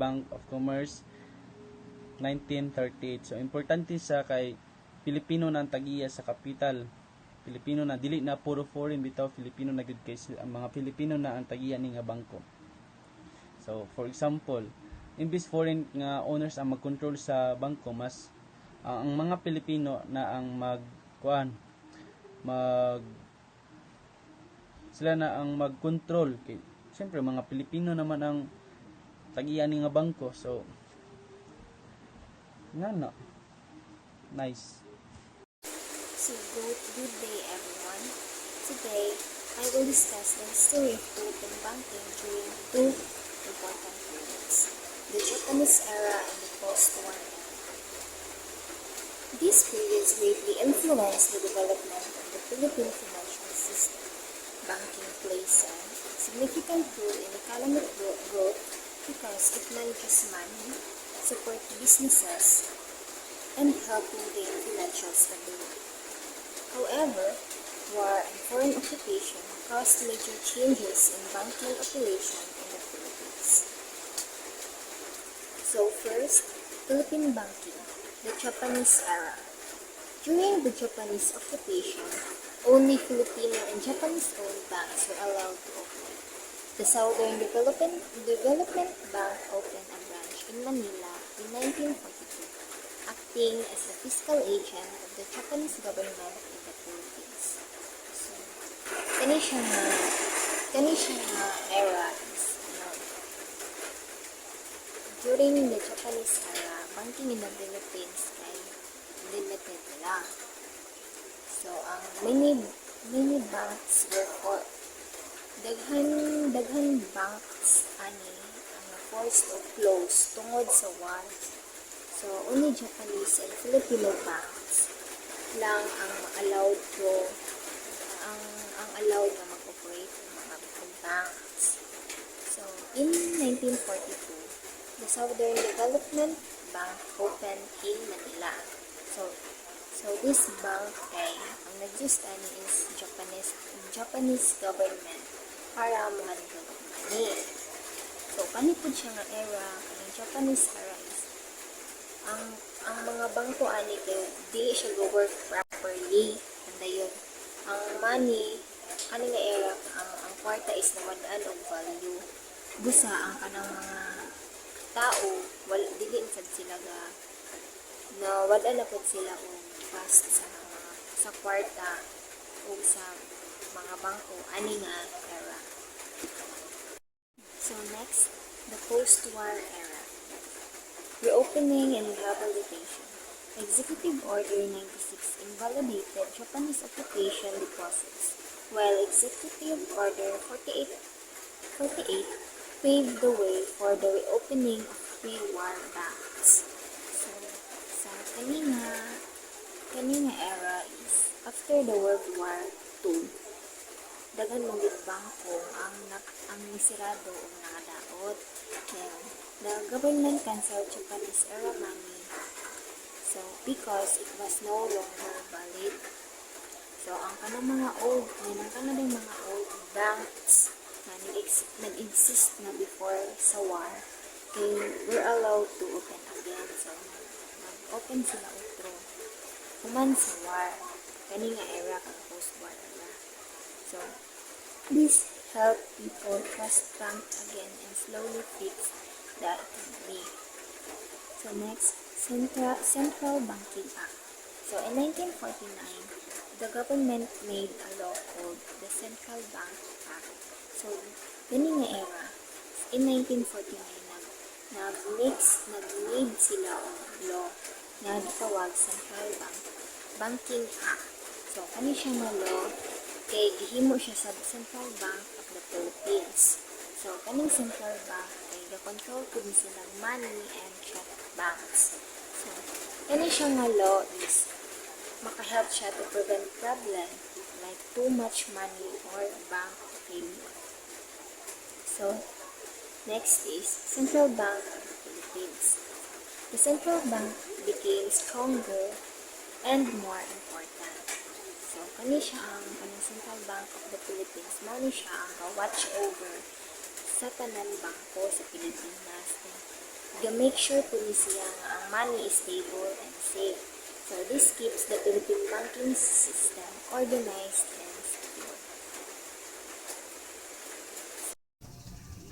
Bank of Commerce 1938. So importante sa kay Pilipino na ang tagiya sa kapital. Pilipino na dili na puro foreign bitaw, Filipino na gud kay ang mga Pilipino na ang tagiya ni nga bangko. So for example, imbis foreign nga owners ang mag-control sa bangko, mas ang mga Pilipino na ang sila na ang mag-control kay siyempre mga Pilipino naman ang tagiya ni nga bangko. So nice. So good day everyone. Today I will discuss the history of Philippine banking during two important periods, the Japanese era and the post-war era. These periods greatly influenced the development of the Philippine financial system. Banking plays a significant role in economic growth because it manages money, supports businesses, and help maintain financial stability. However, war and foreign occupation caused major changes in banking operation in the Philippines. So first, Philippine banking, the Japanese era. During the Japanese occupation, only Filipino and Japanese-owned banks were allowed to operate. The Southern Development Bank opened a branch in Manila in 1942, acting as the fiscal agent of the Japanese government in the Philippines. So, kani siya nga era is, during the Japanese era, banking in the Philippines ay limited lang. So, ang many banks were for daghan banks ani ang forced to close tungod sa war. So, only Japanese and Filipino banks lang ang allowed na mag-operate ng mga banks. So, in 1942, the Southern Development Bank opened in Manila. So this bank ay ang nag-use is Japanese government para mo-handle ang money. So kanipod siya nga era, ang Japanese era is ang mga bangko ani kay di siya go work properly. Anda yun. Ang money ani nga era ang kwarta is nawadaan og value. Busa ang kanang mga tao dili sad sila ga na wala na pud sila og fast sa kwarta o sa mga bangko ani nga era. So next, the post-war era. Reopening and rehabilitation. Executive Order 96 invalidated Japanese occupation deposits, while Executive Order 48 paved the way for the reopening of pre-war banks. So, sa kanina era is after the World War II, daghan mong bangko ang nisirado o nakadaot. Then, the government canceled Japanese era money. So, because it was no longer valid. So, ang kanang mga old banks na nag-exist na before sa war, they were allowed to open again. So, nag-open sila utro. Human sa war, kani nga era kag post-war era. So, this helped people trust bank again and slowly fix the economy. So next, Central Banking Act. So in 1949, the government made a law called the Central Bank Act. So, gani nga era, in 1949 nag-made sila og law na gitawag Central Banking Act. So, kani siya nga law kay gihimo siya sa Central Bank of the Philippines. So, kaning Central Bank kay ga-control pud sila money and check banks. So, kani siya nga law is maka-help siya to prevent problem like too much money or bank failure. So, next is Central Bank of the Philippines. The Central Bank became stronger and more important. So, kani siya ang Central Bank of the Philippines. Mao ni siya ang watch over sa tanan bangko sa Pilipinas. ga-make sure po ni siya nga ang money is stable and safe. So this keeps the Philippine banking system organized and secure.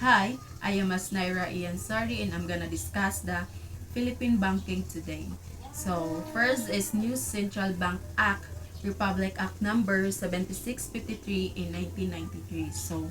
Hi, I am Asnaira Iansari and I'm gonna discuss the Philippine banking today. So, first is New Central Bank Act, Republic Act number 7653 in 1993. So,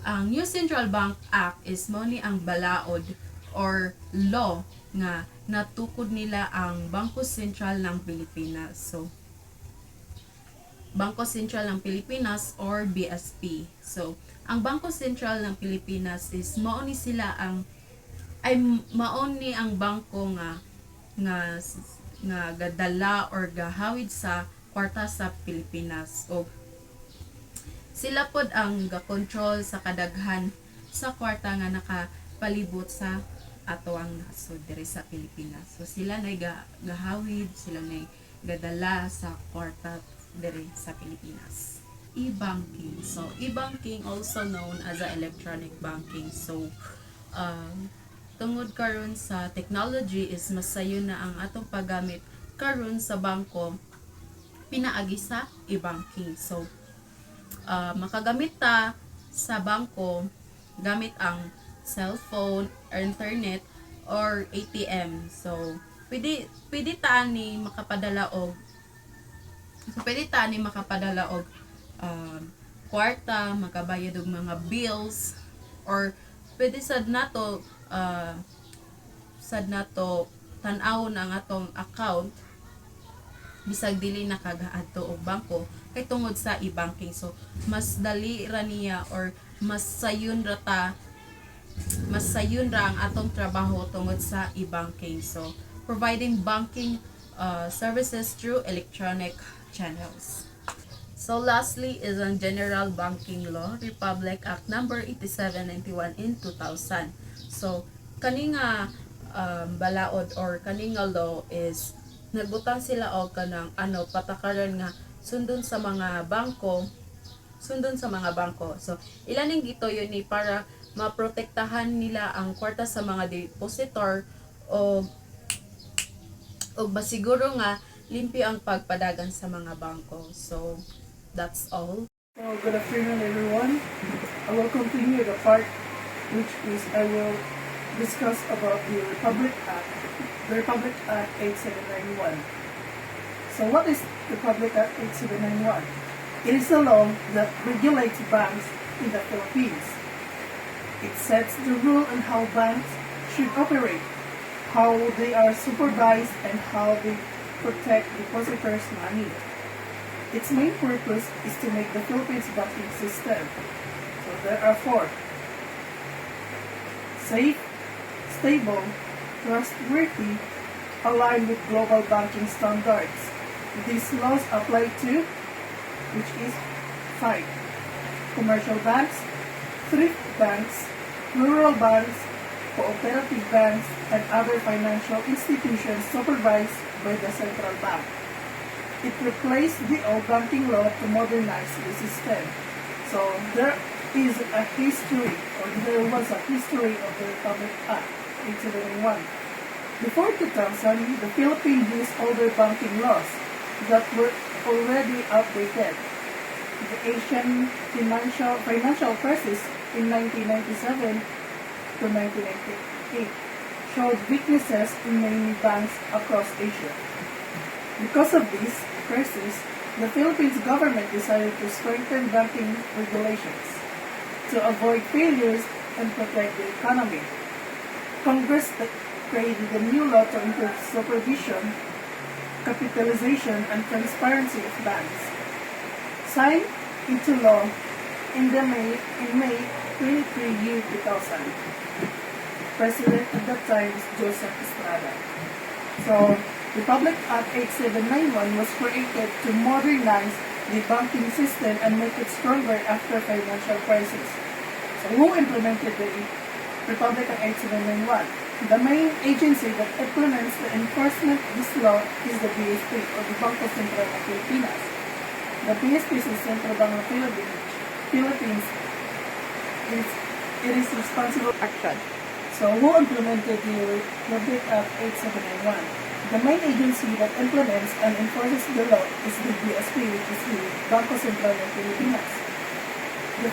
ang New Central Bank Act is mo ni ang balaod or law nga natukod nila ang Bangko Sentral ng Pilipinas. So, Bangko Sentral ng Pilipinas or BSP. So, ang Bangko Sentral ng Pilipinas is mauni sila ang mauni ang bangko nga gadala or gahawid sa kwarta sa Pilipinas. O sila pod ang ga-control sa kadaghan sa kwarta nga nakapalibot sa ato ang nasod diri sa Pilipinas. So sila na gahawid, sila na gadala sa kwarta diri sa Pilipinas. E-banking. So, e-banking also known as a electronic banking. So, tungod karon sa technology is masayo na ang atong paggamit karon sa bangko pinaagi sa e-banking. So, makagamit ta sa bangko gamit ang cellphone, internet, or ATM. So, pwede ta ni makapadala og kwarta, makabayad og mga bills, or pwede sad nato tan-awon ang atong account bisag dili nakagaadto og bangko kay tungod sa e-banking. So mas dali ra niya or mas sayon ra ang atong trabaho tungod sa e-banking. So providing banking services through electronic channels. So lastly is ang General Banking Law, Republic Act number 8791 in 2000. So kaninga balaod or kaninga law is nagbutang sila og kanang patakaran nga sundon sa mga bangko. So ilaning gito yun ni para maprotektahan nila ang kwarta sa mga depositor o masiguro nga limpyo ang pagpadagan sa mga bangko. So that's all. So, good afternoon everyone. I will continue the part which is I will discuss about the Republic Act 8791. So what is Republic Act 8791? It is a law that regulates banks in the Philippines. It sets the rule on how banks should operate, how they are supervised, and how they protect depositors' money. Its main purpose is to make the Philippines banking system. So there are four: safe, stable, trustworthy, aligned with global banking standards. These laws apply to, which is 5, commercial banks, thrift banks, rural banks, cooperative banks, and other financial institutions supervised by the central bank. It replaced the old banking law to modernize the system. So there was a history of the Republic Act 8791. Before 2000, the Philippines used older banking laws that were already outdated. The Asian financial crisis in 1997 to 1998 showed weaknesses in many banks across Asia. Because of this crisis, the Philippines government decided to strengthen banking regulations to avoid failures and protect the economy. Congress created a new law to improve supervision, capitalization, and transparency of banks. Signed into law in May 23, year 2000. President at that time is Joseph Estrada. So, Republic Act 8791 was created to modernize the banking system and make it stronger after financial crisis. So, who implemented the Republic Act 8791? The main agency that implements the enforcement of this law is the BSP, or the Bangko Sentral ng Pilipinas. The BSP is the Central Bank of Philippines. It is responsible action. So who implemented the Republic Act 8791? The main agency that implements and enforces the law is the BSP, which is the Bangko Sentral ng Pilipinas. The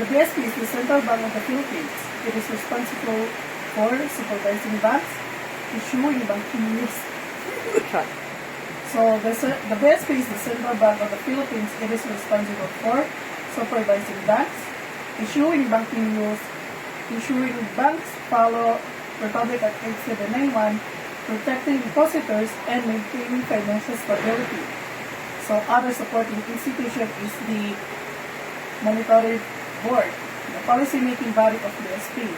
BSP is the Central Bank of the Philippines. It is responsible for supervising banks, issuing banking news. So the BSP is the Central Bank of the Philippines. It is responsible for supervising banks, issuing banking news, ensuring banks follow Republic Act 8791, protecting depositors, and maintaining financial stability. So other supporting institution is the Monetary Board, the policy-making body of the BSP.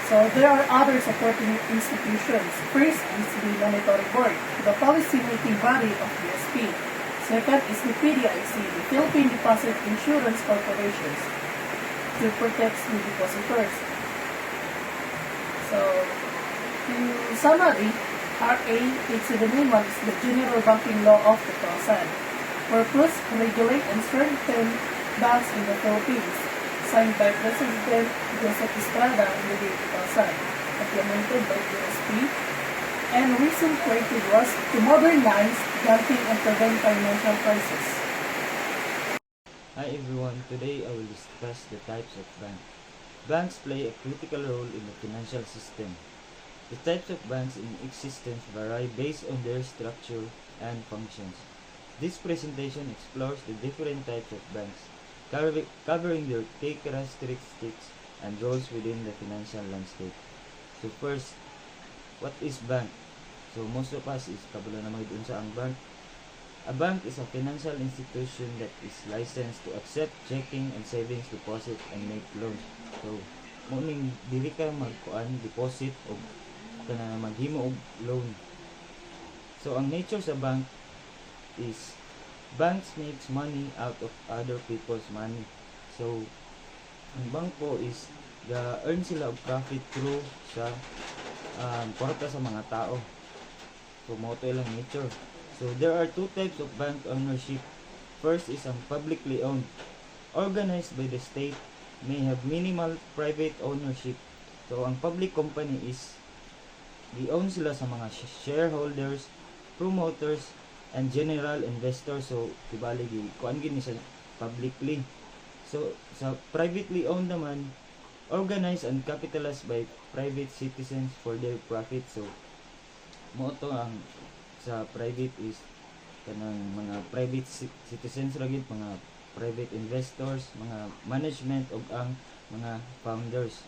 So there are other supporting institutions. First is the Monetary Board, the policy-making body of the BSP. Second is the PDIC, the Philippine Deposit Insurance Corporation, to protect the depositors. So, in summary, RA 8791 is the General Banking Law of 2000. Purpose, regulate and strengthen banks in the Philippines. Signed by President Joseph Estrada in the year 2000. Implemented by BSP. And reason created was to modernize banking and prevent financial crisis. Hi everyone, today I will discuss the types of banks. Banks play a critical role in the financial system. The types of banks in existence vary based on their structure and functions. This presentation explores the different types of banks, covering their key characteristics and roles within the financial landscape. So first, what is bank? So most of us is kabalo na mga sa ang bank. A bank is a financial institution that is licensed to accept checking and savings deposit and make loans. So, muning dili ka magkuan deposit o kana maghimo og loan. So, ang nature sa bank is banks makes money out of other people's money. So, ang bangko is ga-earn sila og profit through sa porta sa mga tao. So, mo to ilang nature. So, there are two types of bank ownership. First is ang publicly owned. Organized by the state, may have minimal private ownership. So, ang public company is i-own sila sa mga shareholders, promoters, and general investors. So, tibali, kuan gini sa publicly. So, sa privately owned naman, organized and capitalized by private citizens for their profit. So, mo to ang sa private is kanang mga private citizens ragid, mga private investors, mga management ug ang mga founders.